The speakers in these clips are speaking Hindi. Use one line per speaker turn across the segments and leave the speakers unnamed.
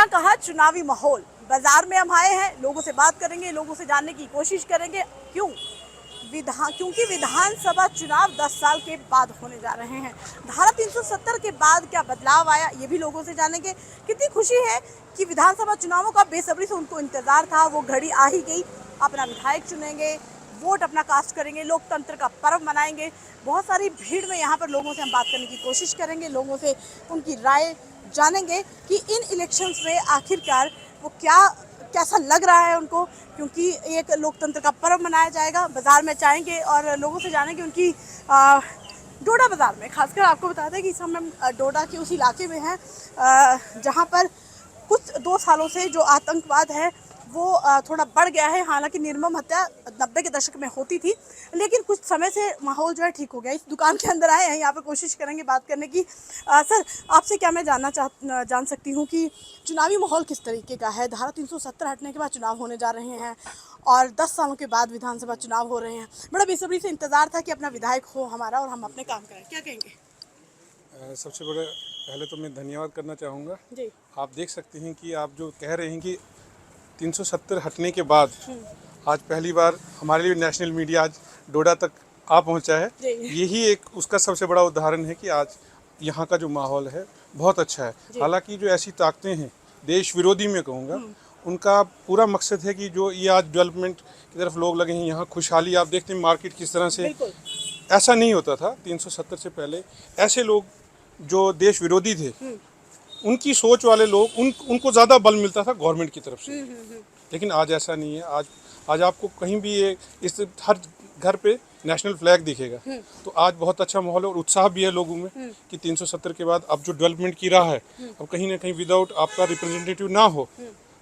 क्या कहा चुनावी माहौल। बाजार में हम आए हैं, लोगों से बात करेंगे, लोगों से जानने की कोशिश करेंगे क्योंकि विधानसभा चुनाव 10 साल के बाद होने जा रहे हैं। धारा 370 के बाद क्या बदलाव आया, ये भी लोगों से जानेंगे। कितनी खुशी है कि विधानसभा चुनावों का बेसब्री से उनको इंतजार था, वो घड़ी आ ही गई। अपना विधायक चुनेंगे, वोट अपना कास्ट करेंगे, लोकतंत्र का पर्व मनाएंगे। बहुत सारी भीड़ में यहाँ पर लोगों से हम बात करने की कोशिश करेंगे, लोगों से उनकी राय जानेंगे कि इन इलेक्शंस में आखिरकार वो कैसा लग रहा है उनको, क्योंकि एक लोकतंत्र का पर्व मनाया जाएगा। बाजार में जाएंगे और लोगों से जानेंगे उनकी डोडा बाजार में। खासकर आपको बता दें कि इस समय हम डोडा के उस इलाके में हैं जहां पर कुछ 2 सालों से जो आतंकवाद है वो थोड़ा बढ़ गया है। हालांकि निर्मम हत्या 90 के दशक में होती थी, लेकिन कुछ समय से माहौल जो है ठीक हो गया। इस दुकान के अंदर आए हैं, यहाँ पर कोशिश करेंगे बात करने की। सर, आपसे क्या मैं जान सकती हूँ कि चुनावी माहौल किस तरीके का है। धारा 370 हटने के बाद चुनाव होने जा रहे हैं और 10 सालों के बाद विधानसभा चुनाव हो रहे हैं। बड़ा बेसब्री से इंतजार था कि अपना विधायक हो हमारा और हम अपने काम करें। क्या कहेंगे?
सबसे बड़ा पहले तो मैं धन्यवाद करना चाहूँगा
जी।
आप देख सकते हैं कि आप जो कह रहे हैं कि 370 हटने के बाद आज पहली बार हमारे लिए नेशनल मीडिया आज डोडा तक आ पहुंचा है। यही एक उसका सबसे बड़ा उदाहरण है कि आज यहाँ का जो माहौल है बहुत अच्छा है। हालांकि जो ऐसी ताकतें हैं देश विरोधी में कहूँगा, उनका पूरा मकसद है कि जो ये आज डेवलपमेंट की तरफ लोग लगे हैं, यहाँ खुशहाली आप देखते हैं मार्केट किस तरह से। ऐसा नहीं होता था 370 से पहले। ऐसे लोग जो देश विरोधी थे, उनकी सोच वाले लोग उनको ज़्यादा बल मिलता था गवर्नमेंट की तरफ से। लेकिन आज ऐसा नहीं है। आज आपको कहीं भी इस हर घर पे नेशनल फ्लैग दिखेगा। तो आज बहुत अच्छा माहौल है और उत्साह भी है लोगों में कि 370 के बाद अब जो डेवलपमेंट की राह है, अब कहीं ना कहीं विदाउट आपका रिप्रेजेंटेटिव ना हो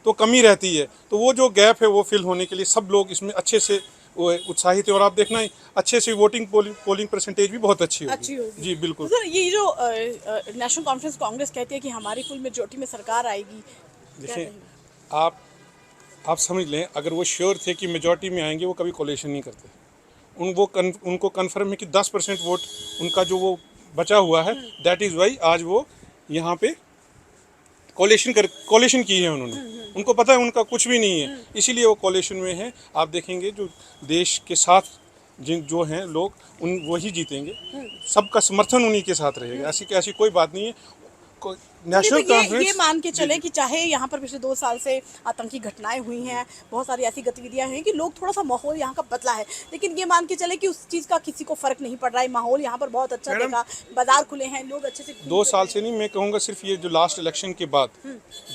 तो कमी रहती है। तो वो जो गैप है वो फिल होने के लिए सब लोग इसमें अच्छे से वो उत्साहित है। और आप देखना अच्छे से पोलिंग परसेंटेज भी बहुत अच्छी होगी। जी बिल्कुल।
तो सर, ये जो नेशनल कॉन्फ्रेंस कांग्रेस कहती है कि हमारी फुल मेजॉरिटी में सरकार आएगी,
देखिए आप समझ लें, अगर वो श्योर थे कि मेजॉरिटी में आएंगे वो कभी कोलेशन नहीं करते। उनको कन्फर्म है कि 10% वोट उनका जो वो बचा हुआ है, दैट इज़ वाई आज वो यहाँ पे कोलेशन की है उन्होंने। उनको पता है उनका कुछ भी नहीं है, इसीलिए वो कोलेशन में है। आप देखेंगे जो देश के साथ जो हैं लोग वही जीतेंगे, सबका समर्थन उन्हीं के साथ रहेगा। ऐसी कोई बात नहीं है। नेशनल कॉन्फ्रेंस
ये मान के चले कि चाहे यहाँ पर पिछले 2 साल से आतंकी घटनाएं हुई हैं, बहुत सारी ऐसी गतिविधियां हैं कि लोग थोड़ा सा माहौल यहाँ का बदला है, लेकिन ये मान के चले कि उस चीज़ का किसी को फर्क नहीं पड़ रहा है। माहौल यहाँ पर बहुत अच्छा देखा, बाजार खुले हैं, लोग अच्छे से
2 साल से नहीं, मैं कहूँगा सिर्फ ये जो लास्ट इलेक्शन के बाद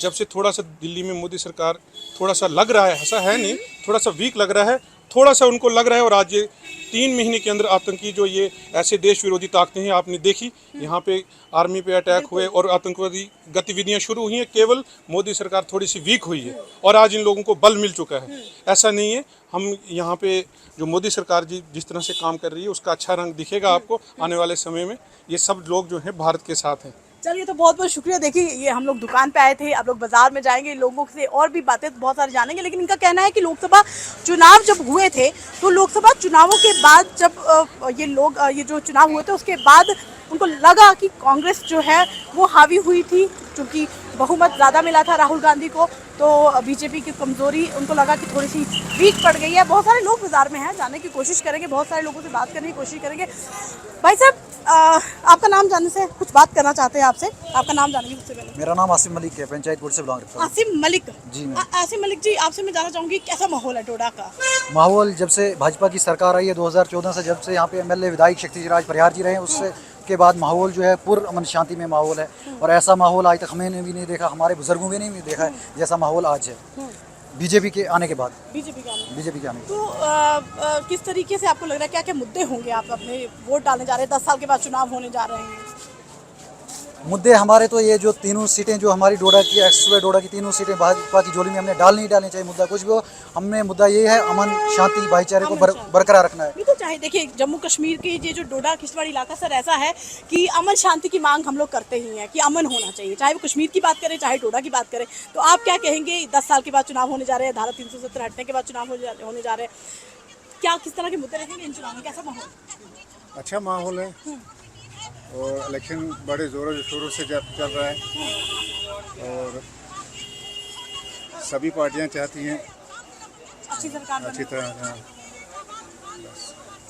जब से थोड़ा सा दिल्ली में मोदी सरकार थोड़ा सा लग रहा है, ऐसा है नहीं, थोड़ा सा वीक लग रहा है, थोड़ा सा उनको लग रहा है। और आज ये 3 महीने के अंदर आतंकी जो ये ऐसे देश विरोधी ताकतें हैं आपने देखी, यहाँ पे आर्मी पे अटैक हुए और आतंकवादी गतिविधियाँ शुरू हुई हैं। केवल मोदी सरकार थोड़ी सी वीक हुई है और आज इन लोगों को बल मिल चुका है। ऐसा नहीं है। हम यहाँ पे जो मोदी सरकार जी जिस तरह से काम कर रही है उसका अच्छा रंग दिखेगा आपको आने वाले समय में। ये सब लोग जो हैं भारत के साथ हैं।
चलिए, तो बहुत बहुत शुक्रिया। देखिए, ये हम लोग दुकान पे आए थे, आप लोग बाजार में जाएंगे, लोगों से और भी बातें बहुत सारी जानेंगे। लेकिन इनका कहना है कि लोकसभा चुनाव जब हुए थे तो लोकसभा चुनावों के बाद जब ये जो चुनाव हुए थे उसके बाद उनको लगा कि कांग्रेस जो है वो हावी हुई थी, क्योंकि बहुमत ज़्यादा मिला था राहुल गांधी को। तो बीजेपी की कमज़ोरी उनको लगा कि थोड़ी सी वीक पड़ गई है। बहुत सारे लोग बाजार में हैं, जानने की कोशिश करेंगे, बहुत सारे लोगों से बात करने की कोशिश करेंगे। भाई साहब, आपका नाम जानने से कुछ बात करना चाहते हैं आपसे। आपका नाम जानेंगे सबसे पहले।
मेरा नाम आसिम मलिक है, पंचायत बोर्ड से बिलोंग करता हूँ।
आसिम मलिक
जी।
आसिम मलिक जी, आपसे मैं जानना चाहूँगी कैसा माहौल है डोडा का?
माहौल जब से भाजपा की सरकार आई है 2014 से, जब से यहाँ पे एमएलए विधायक शक्तिराज परिहार जी रहे हैं, उससे के बाद माहौल जो है पूर्ण अमन शांति में माहौल है। और ऐसा माहौल आज तक हमने भी नहीं देखा, हमारे बुजुर्गों ने भी देखा है जैसा माहौल आज है बीजेपी के आने के बाद। बीजेपी के आने
तो किस तरीके से आपको लग रहा है, क्या क्या मुद्दे होंगे? आप अपने वोट डालने जा रहे हैं, 10 साल के बाद चुनाव होने जा रहे हैं।
मुद्दे हमारे तो ये जो तीनों सीटें जो हमारी डोडा की एक्स डोडा की तीनों सीटें भाजपा की झोली में हमने डालनी चाहिए। मुद्दा कुछ भी हो, हमने मुद्दा ये है अमन शांति भाईचारे को बरकरार रखना है।
बिल्कुल। चाहे देखिए, जम्मू कश्मीर की ये जो डोडा किश्तवाड़ इलाका सर ऐसा है कि अमन शांति की मांग हम लोग करते ही हैं कि अमन होना चाहिए, चाहे वो कश्मीर की बात करें चाहे डोडा की बात करें। तो आप क्या कहेंगे, 10 साल के बाद चुनाव होने जा रहे हैं, धारा 370 हटने के बाद चुनाव होने जा रहे हैं, क्या किस तरह के मुद्दे रहेंगे इन चुनाव में? कैसा माहौल?
अच्छा माहौल है और इलेक्शन बड़े ज़ोरों शोरों से चल रहा है और सभी पार्टियां चाहती हैं
अच्छी सरकार
अच्छी
बने।
तरह। हाँ।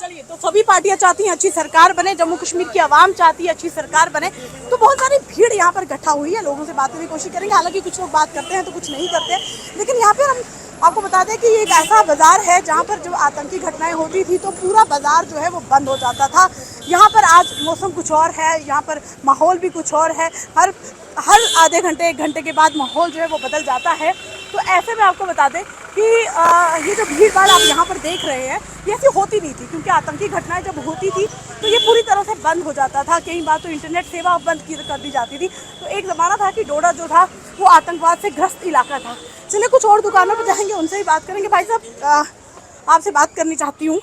चलिए, तो सभी पार्टियां चाहती हैं अच्छी सरकार बने, जम्मू कश्मीर की आवाम चाहती है अच्छी सरकार बने। तो बहुत सारी भीड़ यहाँ पर इकट्ठा हुई है, लोगों से बात करने की कोशिश करेंगे। हालांकि कुछ लोग बात करते हैं तो कुछ नहीं करते, लेकिन यहाँ पर हम आपको बता दें कि ये एक ऐसा बाजार है जहाँ पर जब आतंकी घटनाएं होती थी तो पूरा बाजार जो है वो बंद हो जाता था। यहाँ पर आज मौसम कुछ और है, यहाँ पर माहौल भी कुछ और है। हर आधे घंटे 1 घंटे के बाद माहौल जो है वो बदल जाता है। तो ऐसे में आपको बता दें कि ये जो भीड़ भाड़ आप यहाँ पर देख रहे हैं ये ऐसी होती नहीं थी, क्योंकि आतंकी घटनाएं जब होती थी तो ये पूरी तरह से बंद हो जाता था। कई बार तो इंटरनेट सेवा बंद कर दी जाती थी। तो एक ज़माना था कि डोडा जो था वो आतंकवाद से ग्रस्त इलाका था। चलिए, कुछ और दुकानों पर जाएंगे, उनसे ही बात करेंगे। भाई साहब, आपसे बात करनी चाहती हूँ।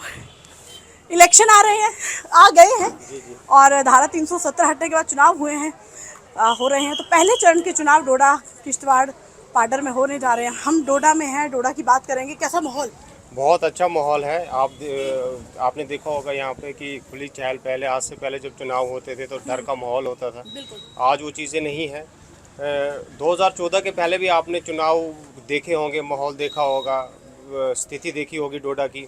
इलेक्शन आ रहे हैं, आ गए हैं, और धारा 370 हटने के बाद चुनाव हुए हैं, हो रहे हैं। तो पहले चरण के चुनाव डोडा, किश्तवाड़, पाडर में होने जा रहे हैं। हम डोडा में हैं, डोडा की बात करेंगे। कैसा माहौल?
बहुत अच्छा माहौल है। आपने देखा होगा यहाँ पे कि खुली चहल पहले, आज से पहले जब चुनाव होते थे तो डर का माहौल होता था। आज वो चीज़ें नहीं है। 2014 के पहले भी आपने चुनाव देखे होंगे, माहौल देखा होगा, स्थिति देखी होगी डोडा की।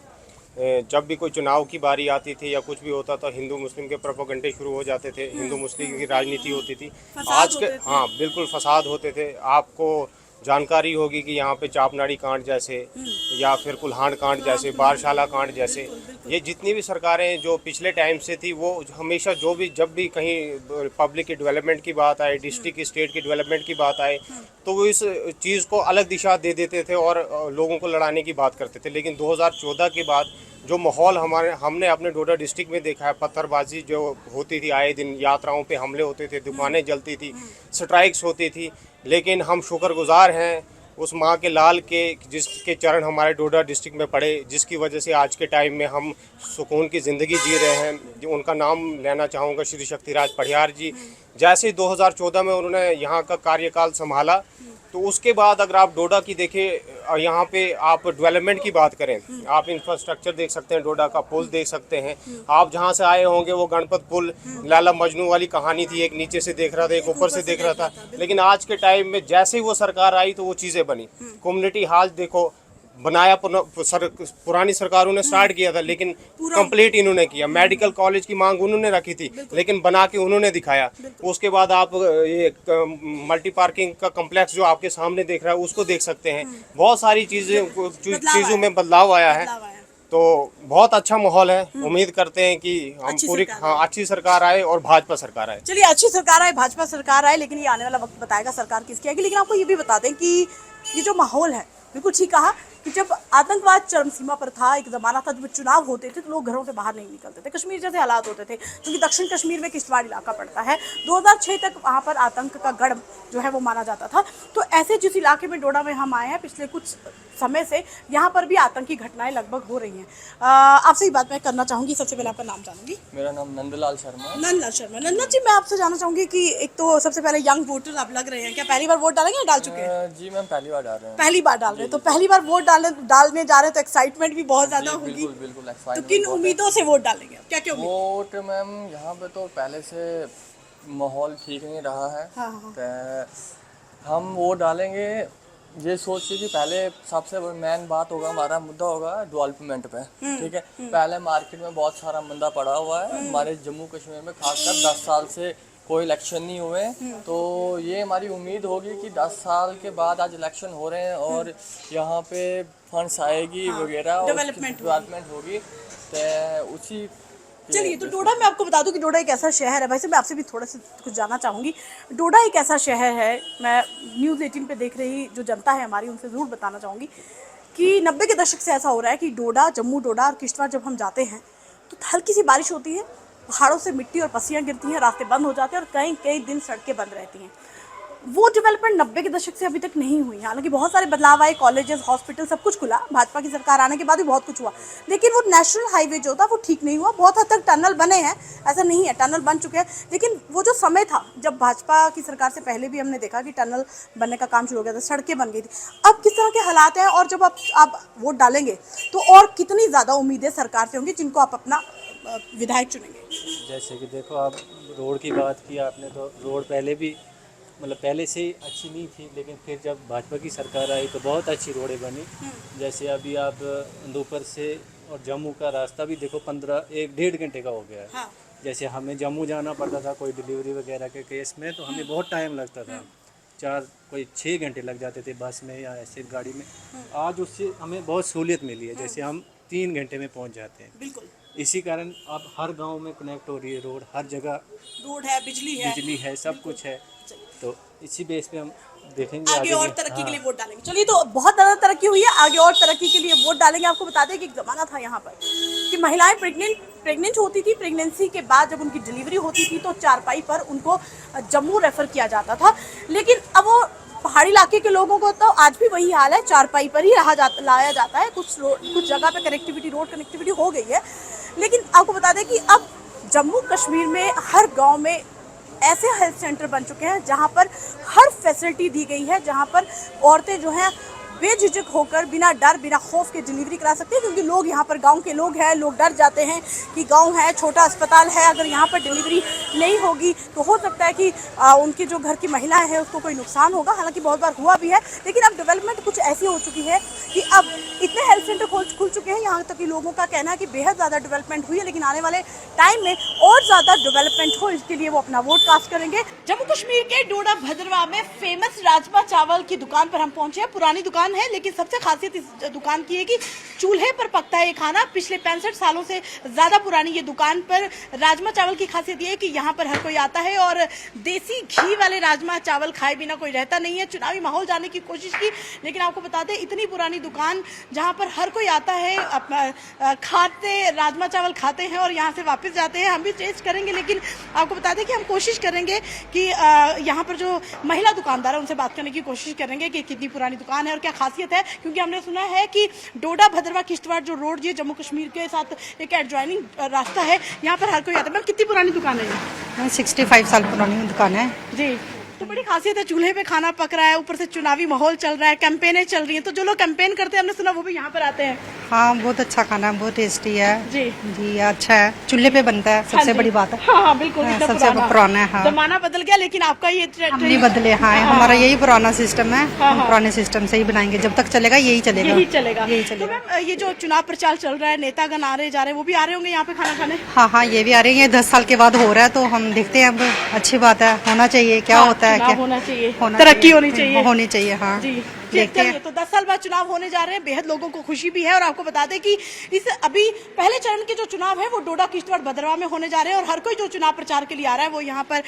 जब भी कोई चुनाव की बारी आती थी या कुछ भी होता था, हिंदू मुस्लिम के प्रोपेगेंडे शुरू हो जाते थे, हिंदू मुस्लिम की राजनीति होती थी। आज के हाँ बिल्कुल फसाद होते थे। आपको जानकारी होगी कि यहाँ पे चापनाड़ी कांड जैसे या फिर कुल्हाड़ कांड जैसे, बारशाला कांड जैसे, ये जितनी भी सरकारें जो पिछले टाइम से थी वो हमेशा जब भी कहीं पब्लिक की डेवलपमेंट की बात आए, डिस्ट्रिक्ट की स्टेट की डेवलपमेंट की बात आए, तो वो इस चीज़ को अलग दिशा दे देते थे और लोगों को लड़ाने की बात करते थे। लेकिन 2014 के बाद जो माहौल हमने अपने डोडा डिस्ट्रिक्ट में देखा है, पत्थरबाजी जो होती थी, आए दिन यात्राओं पे हमले होते थे, दुकानें जलती थी, स्ट्राइक्स होती थी, लेकिन हम शुक्रगुजार हैं उस माँ के लाल के जिसके चरण हमारे डोडा डिस्ट्रिक्ट में पड़े, जिसकी वजह से आज के टाइम में हम सुकून की ज़िंदगी जी रहे हैं। उनका नाम लेना चाहूँगा, श्री शक्तिराज पढ़ियार जी। जैसे 2014 में उन्होंने यहाँ का कार्यकाल संभाला, तो उसके बाद अगर आप डोडा की देखें, यहाँ पे आप डेवलपमेंट की बात करें, आप इंफ्रास्ट्रक्चर देख सकते हैं, डोडा का पुल देख सकते हैं। आप जहाँ से आए होंगे वो गणपत पुल, लाला मजनू वाली कहानी थी, एक नीचे से देख रहा था, एक ऊपर से देख रहा था। लेकिन आज के टाइम में जैसे ही वो सरकार आई तो वो चीज़ें बनी। कम्युनिटी हॉल देखो, बनाया पुरानी सरकारों ने स्टार्ट किया था, लेकिन कंप्लीट इन्होंने किया। मेडिकल कॉलेज की मांग उन्होंने रखी थी, लेकिन बना के उन्होंने दिखाया। उसके बाद आप ये मल्टी पार्किंग का कम्प्लेक्स जो आपके सामने देख रहा है उसको देख सकते हैं। बहुत सारी चीज़ों में बदलाव आया है। तो बहुत अच्छा माहौल है। उम्मीद करते हैं कि हम पूरी अच्छी सरकार आए और भाजपा सरकार आए।
चलिए, अच्छी सरकार आए, भाजपा सरकार आए, लेकिन ये आने वाला वक्त बताएगा सरकार किसकी आएगी। लेकिन आपको ये भी बता दें कि ये जो माहौल है, बिल्कुल ठीक कहा कि जब आतंकवाद चरम सीमा पर था, एक ज़माना था जब चुनाव होते थे तो लोग घरों से बाहर नहीं निकलते थे। कश्मीर जैसे हालात होते थे, क्योंकि दक्षिण कश्मीर में किश्तवाड़ इलाका पड़ता है। 2006 तक वहाँ पर आतंक का गढ़ जो है वो माना जाता था। तो ऐसे जिस इलाके में डोडा में हम आए हैं, पिछले कुछ समय से यहाँ पर भी आतंकी घटनाएं लगभग हो रही हैं। आपसे ही बात मैं करना चाहूँगी। सबसे पहले आपका नाम जानूंगी।
मेरा नाम नंदलाल शर्मा है।
नंदलाल शर्मा। नंदलाल जी, मैं आपसे जानना चाहूँगी कि एक तो सबसे पहले यंग वोटर आप लग रहे हैं, क्या पहली बार वोट डालेंगे या डाल चुके हैं?
जी मैम, पहली बार डाल रहे हैं।
पहली बार डाल रहे हैं, तो पहली बार वोट डालने जा रहे हैं तो एक्साइटमेंट भी बहुत ज़्यादा होगी।
बिल्कुल बिल्कुल
तो
एक्साइटमेंट।
किन उम्मीदों से वोट डालेंगे? क्या क्या उम्मीद?
वोट मैम यहाँ पे तो पहले से माहौल ठीक नहीं रहा है। तो हम वोट डालेंगे ये सोच के कि पहले सबसे मेन बात होगा, हमारा मुद्दा होगा डेवलपमेंट पे। ठीक है, पहले मार्केट में बहुत सारा मंदा पड़ा हुआ है हमारे जम्मू कश्मीर में, खासकर 10 साल से कोई इलेक्शन नहीं हुए। तो ये हमारी उम्मीद होगी कि 10 साल के बाद आज इलेक्शन हो रहे हैं और यहाँ पे फंड्स आएगी वगैरह, डेवलपमेंट होगी। तो उसी
चलिए, तो डोडा मैं आपको बता दूं कि डोडा एक ऐसा शहर है। वैसे मैं आपसे भी थोड़ा सा कुछ जानना चाहूँगी। डोडा एक ऐसा शहर है, मैं न्यूज़ 18 पे देख रही जो जनता है हमारी, उनसे ज़रूर बताना चाहूँगी कि 90 के दशक से ऐसा हो रहा है कि डोडा, जम्मू डोडा और किश्तवाड़ जब हम जाते हैं तो हल्की सी बारिश होती है, पहाड़ों से मिट्टी और पस्सियाँ गिरती हैं, रास्ते बंद हो जाते हैं और कई दिन सड़कें बंद रहती हैं। वो डेवलपमेंट 90 के दशक से अभी तक नहीं हुई। हालांकि बहुत सारे बदलाव आए, कॉलेजेस, हॉस्पिटल, सब कुछ खुला। भाजपा की सरकार आने के बाद भी बहुत कुछ हुआ, लेकिन वो नेशनल हाईवे जो था वो ठीक नहीं हुआ। बहुत हद तक टनल बने हैं, ऐसा नहीं है, टनल बन चुके हैं, लेकिन वो जो समय था जब भाजपा की सरकार से पहले भी हमने देखा कि टनल बनने का काम शुरू हो गया था, सड़कें बन गई थी। अब किस तरह के हालात हैं, और जब आप वोट डालेंगे तो और कितनी ज़्यादा उम्मीदें सरकार से होंगी जिनको आप अपना विधायक चुनेंगे?
जैसे कि देखो, आप रोड की बात की आपने, तो रोड पहले भी मतलब पहले से अच्छी नहीं थी, लेकिन फिर जब भाजपा की सरकार आई तो बहुत अच्छी रोडें बनी। जैसे अभी आप दोपहर से और जम्मू का रास्ता भी देखो 1.5 घंटे का हो गया है।
हाँ।
जैसे हमें जम्मू जाना पड़ता था कोई डिलीवरी वगैरह के केस में, तो हमें बहुत टाइम लगता था, 6 घंटे लग जाते थे बस में या ऐसे गाड़ी में। आज उससे हमें बहुत सहूलियत मिली है, जैसे हम 3 घंटे में पहुंच जाते हैं।
बिल्कुल
इसी कारण अब हर गांव में कनेक्ट हो रही है रोड, हर जगह
रोड है, बिजली है,
सब कुछ है। तो इसी बेस पे हम देखेंगे
आगे और
भी।
तरक्की के लिए
हाँ।
वोट डालेंगे। चलिए, तो बहुत ज़्यादा तरक्की हुई है, आगे और तरक्की के लिए वोट डालेंगे। आपको बता दें कि एक ज़माना था यहाँ पर कि महिलाएं प्रेग्नेंट होती थी, प्रेगनेंसी के बाद जब उनकी डिलीवरी होती थी तो चारपाई पर उनको जम्मू रेफर किया जाता था। लेकिन अब वो पहाड़ी इलाके के लोगों को तो आज भी वही हाल है, चारपाई पर ही लाया जाता है। कुछ जगह पे रोड कनेक्टिविटी हो गई है, लेकिन आपको बता दें कि अब जम्मू कश्मीर में हर गाँव में ऐसे हेल्थ सेंटर बन चुके हैं जहां पर हर फैसिलिटी दी गई है, जहां पर औरतें जो हैं बेझिझक होकर बिना डर बिना खौफ के डिलीवरी करा सकती है। क्योंकि लोग यहाँ पर गांव के लोग हैं, लोग डर जाते हैं कि गांव है, छोटा अस्पताल है, अगर यहाँ पर डिलीवरी नहीं होगी तो हो सकता है कि उनकी जो घर की महिलाएं हैं उसको कोई नुकसान होगा। हालांकि बहुत बार हुआ भी है, लेकिन अब डेवलपमेंट कुछ ऐसी हो चुकी है कि अब इतने हेल्थ सेंटर खुल चुके हैं, यहाँ तक कि लोगों का कहना है कि बेहद ज़्यादा डेवलपमेंट हुई है। लेकिन आने वाले टाइम में और ज़्यादा डेवलपमेंट हो, इसके लिए वो अपना वोट कास्ट करेंगे। जम्मू कश्मीर के डोडा भद्रवाह में फेमस राजमा चावल की दुकान पर हम पहुंचे हैं। पुरानी दुकान है, लेकिन सबसे खासियत इस दुकान की है कि चूल्हे पर पकता है ये खाना। पिछले 65 सालों से ज्यादा पुरानी ये दुकान पर राजमा चावल की खासियत ये है कि यहाँ पर हर कोई आता है और देसी घी वाले राजमा चावल खाए बिना कोई रहता नहीं है। चुनावी माहौल जानने की कोशिश की, लेकिन आपको बता दें इतनी पुरानी दुकान जहाँ पर हर कोई आता है, अपना खाते राजमा चावल खाते हैं और यहाँ से वापस जाते हैं। हम भी टेस्ट करेंगे, लेकिन आपको बता दें कि हम कोशिश करेंगे कि यहाँ पर जो महिला दुकानदार है उनसे बात करने की कोशिश करेंगे कि कितनी पुरानी दुकान है और क्या खासियत है। क्योंकि हमने सुना है कि डोडा भद्रवाह किश्तवाड़ जो रोड ये जम्मू कश्मीर के साथ एक एडजॉइनिंग रास्ता है, यहाँ पर हर कोई आता है। मैम, कितनी पुरानी दुकान है ये?
65 साल पुरानी दुकान है
जी। तो बड़ी खासियत है, चूल्हे पे खाना पक रहा है, ऊपर से चुनावी माहौल चल रहा है, कैंपेनें चल रही हैं, तो जो लोग कैंपेन करते हैं हमने सुना वो भी यहाँ पर आते हैं।
हाँ, बहुत अच्छा खाना है, बहुत टेस्टी है
जी
जी, अच्छा है, चूल्हे पे बनता है, सबसे बड़ी बात है।
हाँ बिल्कुल,
हाँ, सबसे पुराना है। हाँ,
जमाना बदल गया, लेकिन आपका ये
हम नहीं बदले। हाँ, हमारा यही पुराना सिस्टम है, हम पुराने सिस्टम से ही बनाएंगे, जब तक चलेगा यही चलेगा,
यही चलेगा।
तो
मैम, ये जो चुनाव प्रचार चल रहा है, नेतागण आ रहे जा रहे हैं, वो भी आ रहे होंगे यहाँ पे खाना खाने?
हाँ हाँ, ये भी आ रही है, 10 साल के बाद हो रहा है, तो हम देखते हैं, अब अच्छी बात है, होना चाहिए। क्या होता है, क्या
होना चाहिए,
तरक्की
होनी चाहिए।
हाँ
जी,
देखते हैं।
तो 10 साल बाद चुनाव होने जा रहे हैं, बेहद लोगों को खुशी भी है। और आपको बता दें कि इस अभी पहले चरण के जो चुनाव है वो डोडा किश्तवाड़ भद्रवाह में होने जा रहे हैं और हर कोई जो चुनाव प्रचार के लिए आ रहा है वो यहाँ पर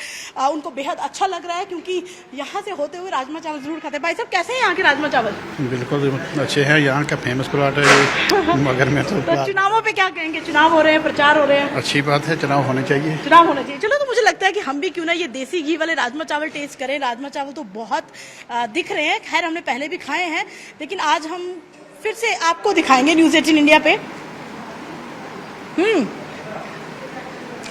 उनको बेहद अच्छा लग रहा है, क्योंकि यहाँ से होते हुए राजमा चावल जरूर खाते हैं। भाई साहब, कैसे हैं यहाँ के राजमा चावल?
बिल्कुल अच्छे हैं, यहाँ का फेमस प्लॉट है मगर में
तो चुनावों पे क्या कहेंगे? चुनाव हो रहे हैं, प्रचार हो रहे हैं,
अच्छी बात है, चुनाव होने चाहिए।
चुनाव होना चाहिए। चलो, तो मुझे लगता है कि हम भी क्यों ना ये देसी घी वाले राजमा चावल टेस्ट करें। राजमा चावल तो बहुत दिख रहे हैं, खैर हमने पहले भी खाए हैं, लेकिन आज हम फिर से आपको दिखाएंगे न्यूज़ 18 इंडिया पे।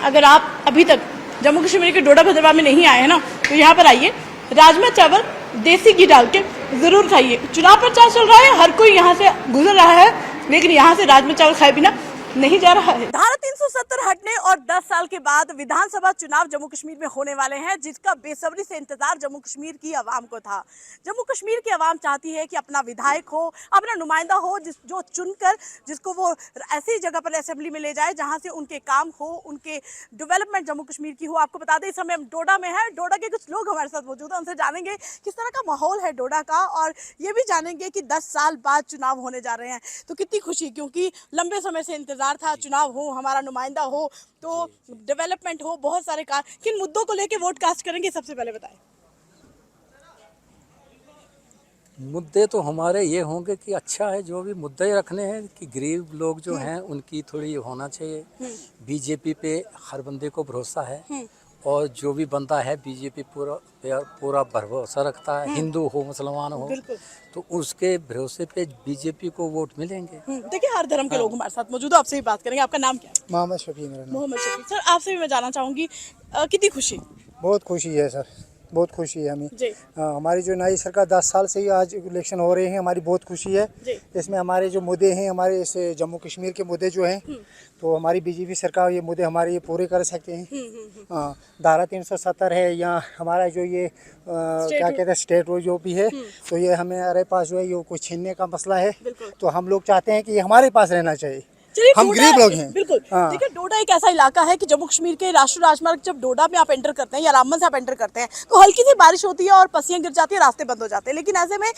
अगर आप अभी तक जम्मू कश्मीर के डोडा भद्रवाह में नहीं आए हैं ना, तो यहाँ पर आइए, राजमा चावल देसी घी डाल के जरूर खाइए। चुनाव प्रचार चल रहा है, हर कोई यहाँ से गुजर रहा है, लेकिन यहाँ से राजमा चावल खाए बिना नहीं जा रहा है। धारा 370 हटने और 10 साल के बाद विधानसभा चुनाव जम्मू कश्मीर में होने वाले हैं, जिसका बेसब्री से इंतजार जम्मू कश्मीर की आवाम को था। जम्मू कश्मीर की आवाम चाहती है कि अपना विधायक हो, अपना नुमाइंदा हो, जो चुनकर जिसको वो ऐसी जगह पर असेंबली में ले जाए जहां से उनके काम हो, उनके डेवलपमेंट जम्मू कश्मीर की हो। आपको बता दें इस समय हम डोडा में है, डोडा के कुछ लोग हमारे साथ मौजूद हैं, उनसे जानेंगे किस तरह का माहौल है डोडा का, और ये भी जानेंगे कि 10 साल बाद चुनाव होने जा रहे हैं तो कितनी खुशी, क्योंकि लंबे समय से इंतजार था, चुनाव हो, हमारा नुमाइंदा हो, तो डेवलपमेंट हो, बहुत सारे किन मुद्दों को लेके वोट कास्ट करेंगे, सबसे पहले बताएं।
मुद्दे तो हमारे ये होंगे कि अच्छा है, जो भी मुद्दे रखने हैं कि गरीब लोग जो हैं उनकी थोड़ी होना चाहिए। बीजेपी पे हर बंदे को भरोसा है और जो भी बंदा है बीजेपी पूरा भरोसा रखता है, हिंदू हो मुसलमान हो, तो उसके भरोसे पे बीजेपी को वोट मिलेंगे।
देखिए, हर धर्म के लोग हमारे साथ मौजूद है, आपसे भी बात करेंगे। आपका नाम क्या है?
मोहम्मद शफी मेरा नाम।
मोहम्मद शफी। सर, आपसे भी मैं जानना चाहूँगी, कितनी खुशी?
बहुत खुशी है सर,
बहुत खुशी है हमें।
जी।
हमारी जो नई सरकार 10 साल से ही आज इलेक्शन हो रहे हैं, हमारी बहुत खुशी है। इसमें हमारे जो मुद्दे हैं, हमारे इस जम्मू कश्मीर के मुद्दे जो हैं, तो हमारी बीजेपी सरकार ये मुद्दे हमारे ये पूरे कर सकते हैं। हाँ, धारा 370 है या हमारा जो ये क्या कहते हैं स्टेट वो जो भी है, तो ये हमारे पास जो है ये कुछ छीनने का मसला है, तो हम लोग चाहते हैं कि ये हमारे पास रहना चाहिए। हम गरीब लोग हैं।
बिल्कुल। देखिए डोडा एक ऐसा इलाका है कि जम्मू कश्मीर के राष्ट्रीय राजमार्ग जब डोडा में आप एंटर करते हैं या रामबन से आप एंटर करते हैं तो हल्की सी बारिश होती है और पस्सियां गिर जाती है, रास्ते बंद हो जाते हैं। लेकिन ऐसे में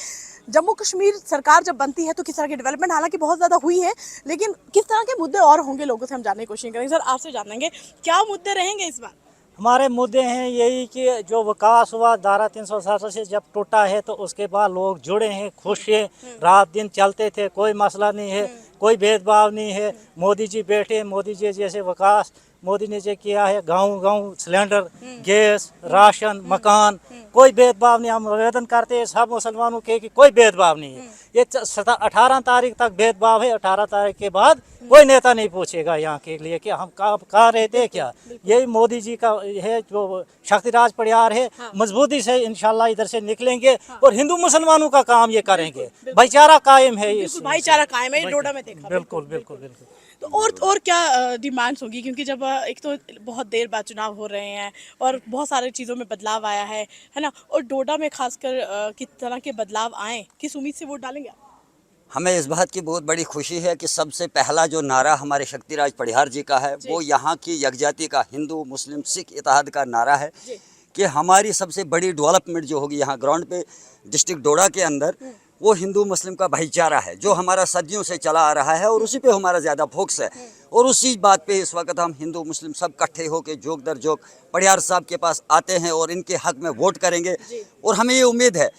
जम्मू कश्मीर सरकार जब बनती है तो किस तरह की डेवलपमेंट हालांकि बहुत ज़्यादा हुई है, लेकिन किस तरह के मुद्दे और होंगे लोगों से हम जानने की कोशिश करेंगे। सर आपसे जानेंगे क्या मुद्दे रहेंगे इस बार?
हमारे मुद्दे हैं यही कि जो विकास हुआ धारा 370 से जब टूटा है तो उसके बाद लोग जुड़े हैं, खुश हैं, रात दिन चलते थे, कोई मसला नहीं है, कोई भेदभाव नहीं है। मोदी जी बैठे, मोदी जी जैसे विकास मोदी ने जो किया है, गांव सिलेंडर, गैस, राशन, मकान, कोई भेदभाव नहीं। हम आवेदन करते हैं सब मुसलमानों के कि कोई भेदभाव नहीं है। ये 18 तारीख तक भेदभाव है, 18 तारीख के बाद कोई नेता नहीं पूछेगा यहाँ के लिए कि हम कहाँ रहते हैं क्या। यही मोदी जी का है जो शक्तिराज परिवार है, मजबूती से इंशाल्लाह इधर से निकलेंगे और हिंदू मुसलमानों का काम ये करेंगे। भाईचारा कायम है,
भाईचारा कायम है, डोडा में देखा।
बिल्कुल बिल्कुल बिल्कुल।
तो और क्या डिमांड्स होगी, क्योंकि जब एक तो बहुत देर बाद चुनाव हो रहे हैं और बहुत सारी चीज़ों में बदलाव आया है ना, और डोडा में खासकर किस तरह के बदलाव आए, किस उम्मीद से वोट डालेंगे आप?
हमें इस बात की बहुत बड़ी खुशी है कि सबसे पहला जो नारा हमारे शक्तिराज परिहार जी का है वो यहाँ की यकजाती का, हिंदू मुस्लिम सिख इत्तेहाद का नारा है कि हमारी सबसे बड़ी डेवलपमेंट जो होगी यहाँ ग्राउंड पे डिस्ट्रिक्ट डोडा के अंदर वो हिंदू मुस्लिम का भाईचारा है जो हमारा सदियों से चला आ रहा है और उसी पे हमारा ज़्यादा फोकस है। और उसी बात पे इस वक्त हम हिंदू मुस्लिम सब इकट्ठे होकर जोक दर जोक परिहार साहब के पास आते हैं और इनके हक में वोट करेंगे। और हमें ये उम्मीद है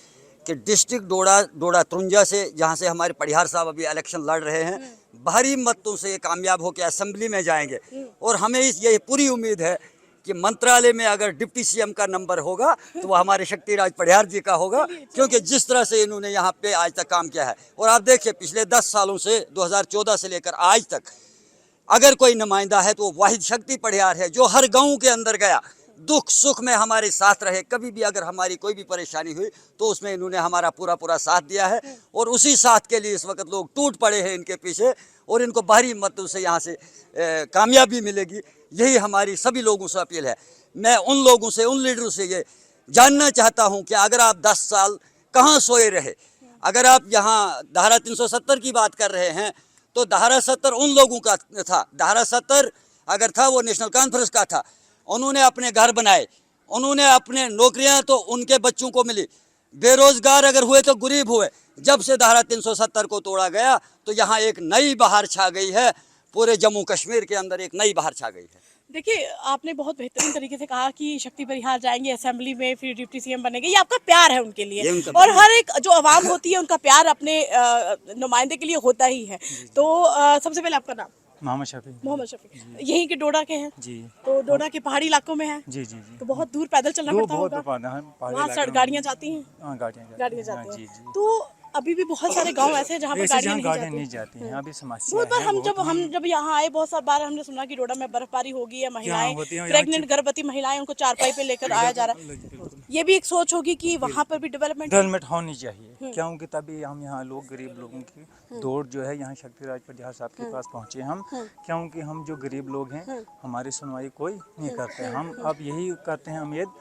कि डिस्ट्रिक्ट डोडा त्रुंजा से जहाँ से हमारे परिहार साहब अभी इलेक्शन लड़ रहे हैं, भारी मतों से कामयाब होकर असेंबली में जाएंगे। और हमें ये पूरी उम्मीद है कि मंत्रालय में अगर डिप्टी सीएम का नंबर होगा तो वो हमारे शक्तिराज परिहार जी का होगा, क्योंकि जिस तरह से इन्होंने यहाँ पे आज तक काम किया है। और आप देखिए पिछले 10 सालों से 2014 से लेकर आज तक अगर कोई नुमाइंदा है तो वो वाहिद शक्ति परिहार है जो हर गाँव के अंदर गया, दुख सुख में हमारे साथ रहे। कभी भी अगर हमारी कोई भी परेशानी हुई तो उसमें इन्होंने हमारा पूरा साथ दिया है और उसी साथ के लिए इस वक्त लोग टूट पड़े हैं इनके पीछे और इनको भारी मतों से यहाँ से कामयाबी मिलेगी। यही हमारी सभी लोगों से अपील है। मैं उन लोगों से, उन लीडरों से ये जानना चाहता हूँ कि अगर आप 10 साल कहाँ सोए रहे, अगर आप यहाँ धारा 370 की बात कर रहे हैं तो धारा 70 उन लोगों का था, धारा 70 अगर था वो नेशनल कॉन्फ्रेंस का था। उन्होंने अपने घर बनाए, उन्होंने अपने नौकरियां तो उनके बच्चों को मिली, बेरोजगार अगर हुए तो गरीब हुए। जब से धारा 370 को तोड़ा गया तो यहाँ एक नई बहार छा गई है, पूरे जम्मू कश्मीर के अंदर एक नई बहार छा गई है।
देखिए आपने बहुत बेहतरीन तरीके से कहा कि शक्ति परिहार जाएंगे असेंबली में, फिर डिप्टी सीएम बनेंगे। ये आपका प्यार है उनके लिए और हर एक जो आवाम होती है उनका प्यार अपने नुमाइंदे के लिए होता ही है। तो सबसे पहले आपका नाम?
मोहम्मद शफी।
मोहम्मद शफी यहीं के डोडा के हैं जी? तो डोडा के पहाड़ी इलाकों में है
जी जी जी।
तो बहुत दूर पैदल चलना पड़ता होगा, वहाँ गाड़ियाँ जाती हैं? गाड़ियाँ जाती हैं। तो अभी भी बहुत सारे गांव ऐसे हैं जहाँ पर गाड़ियाँ नहीं जाती हैं।
अभी समस्या
बहुत बार हम जब यहाँ आए बहुत सारी बार हमने सुना कि डोडा में बर्फबारी होगी है, महिलाएं प्रेग्नेंट गर्भवती महिलाएं उनको चारपाई पे लेकर आया जा रहा है। ये भी एक सोच होगी कि वहाँ पर भी डेवलपमेंट
होनी चाहिए, क्योंकि तभी हम यहाँ लोग गरीब लोगों की दौड़ जो है यहाँ शक्तिराज परिहार साहब के पास पहुँचे हम, क्योंकि हम जो गरीब लोग हैं हमारी सुनवाई कोई नहीं करते। हम अब यही करते हैं उम्मीद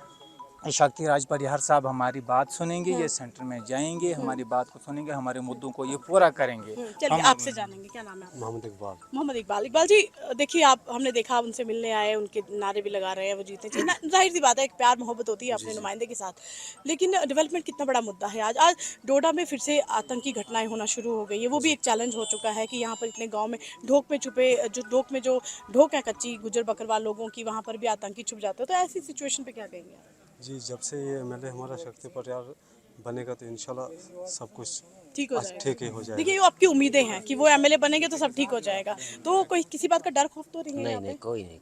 शक्तिराज परिहार साहब हमारी बात सुनेंगे, ये सेंटर में जाएंगे, हमारी बात को सुनेंगे, हमारे मुद्दों को ये पूरा करेंगे।
चलिए आपसे जानेंगे, क्या नाम है आपका?
मोहम्मद इकबाल।
मोहम्मद इकबाल। इकबाल जी देखिए हमने देखा उनसे मिलने आए, उनके नारे भी लगा रहे हैं, वो जीते चाहिए, जाहिर सी बात है एक प्यार मोहब्बत होती है अपने नुमाइंदे के साथ। लेकिन डेवलपमेंट कितना बड़ा मुद्दा है आज डोडा में फिर से आतंकी घटनाएं होना शुरू हो गई है। वो भी एक चैलेंज हो चुका है कि यहाँ पर इतने गाँव में ढोक में छुपे जो ढोक है कच्ची गुजर बकरवाल लोगों की, वहाँ पर भी आतंकी छुप जाते हैं। तो ऐसी सिचुएशन पर क्या कहेंगे?
जी जब से ये एमएलए हमारा शक्ति परिहार बनेगा तो इंशाल्लाह सब कुछ
ठीक हो जाएगा।
ठीक ही हो जाएगा।
देखिए वो आपकी उम्मीदें हैं कि वो एमएलए बनेंगे तो सब ठीक हो जाएगा, तो कोई किसी बात का डर खौफ तो नहीं है?
नहीं कोई नहीं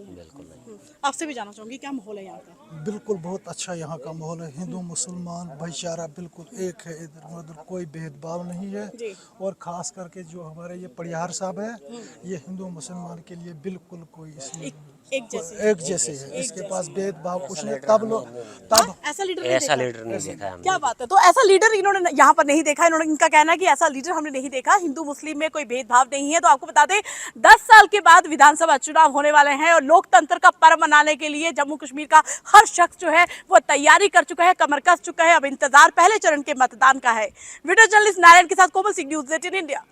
बिल्कुल नहीं। आपसे भी जानना चाहूँगी क्या माहौल है यहाँ का?
बिल्कुल बहुत अच्छा यहाँ का माहौल है, हिंदू मुसलमान भाईचारा बिल्कुल एक है, इधर उधर कोई भेदभाव नहीं है। और खास करके जो हमारे ये परिहार साहब है ये हिंदू मुसलमान के लिए बिल्कुल कोई इसमें
एक जैसे
है। इसके पास भेदभाव कुछ नहीं। तब
ऐसा लीडर
नहीं देखा
क्या बात है। तो ऐसा लीडर इन्होंने यहाँ पर नहीं देखा। इनका कहना है कि ऐसा लीडर हमने नहीं देखा, हिंदू मुस्लिम में कोई भेदभाव नहीं है। तो आपको बता दें 10 साल के बाद विधानसभा चुनाव होने वाले हैं और लोकतंत्र का पर्व मनाने के लिए जम्मू कश्मीर का हर शख्स जो है वो तैयारी कर चुका है, कमर कस चुका है। अब इंतजार पहले चरण के मतदान का है। वीडियो जर्नलिस्ट नारायण के साथ कोमल सिंह, न्यूज़ 18 इंडिया।